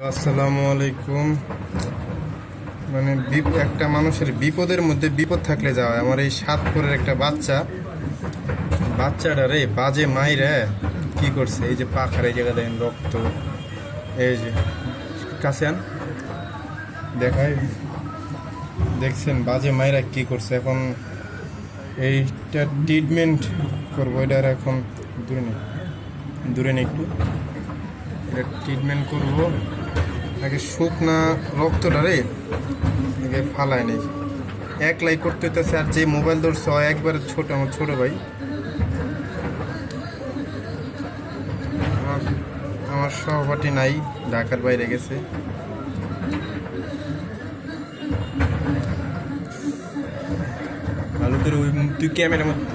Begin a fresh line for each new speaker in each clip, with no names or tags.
আসসালামু আলাইকুম। মানে একটা মানুষের বিপদের মধ্যে বিপদ থাকলে যাওয়া। আমার এই 7 পরের একটা বাচ্চাটা রে বাজে মাইরে কি করছে, এই যে পাখার এই জায়গা দেখেন রক্ত, এই যে কাছে আন দেখায়, দেখছেন বাজে মাইরা কি করছে। এখন এইটা ট্রিটমেন্ট করবো, এটার এখন দূরে নেই একটু, এটা ট্রিটমেন্ট করবো। আগে শুকনা রক্তটা রে আগে ফালায় নেই, একলাই করতে হইতেছে। আর যে মোবাইল ধরছে একবার আমার ছোট ভাই, আমার সহপাঠী নাই, ঢাকার বাইরে গেছে। ভালো করে ওই তুই ক্যামেরার মধ্যে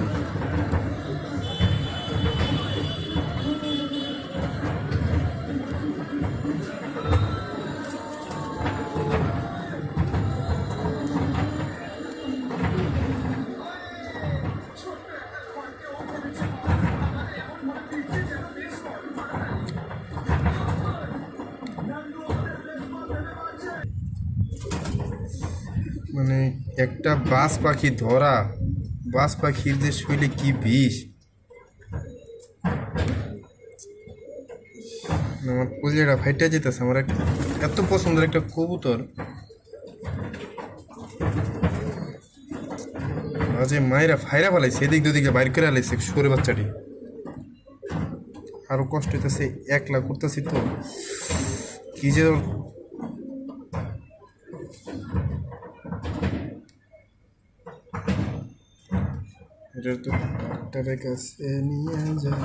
মানে একটা বাজ পাখি ধরা, বাজ পাখির যে শৈলে কি বিষ। আমার কলিজাটা ফাইটা যেতেছে। আমার এত পছন্দের একটা কবুতর আজে মায়েরা ফাইরা ফেলাইছে, এদিক দুদিকে বাইর করে ফেলাইছে সরে বাচ্চাটি। আরো কষ্ট হইতেছে, একলা করতেছি তো কি যে। এটার তো ডাক্তারের কাছে নিয়ে যা।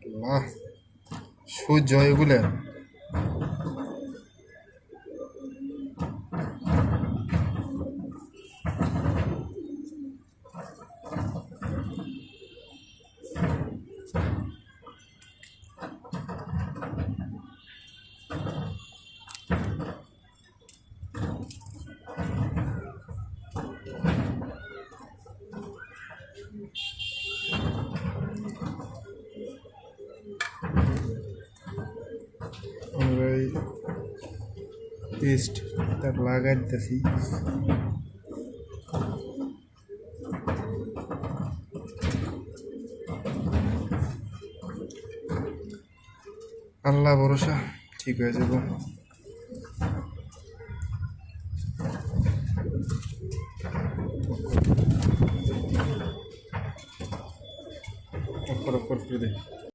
আল্লাহ সহ্য এগুলো। আমরা এই পেস্ট তার লাগাই দিতেছি। আল্লাহ ভরসা, ঠিক হয়ে যাব। অক্ষর করে দে।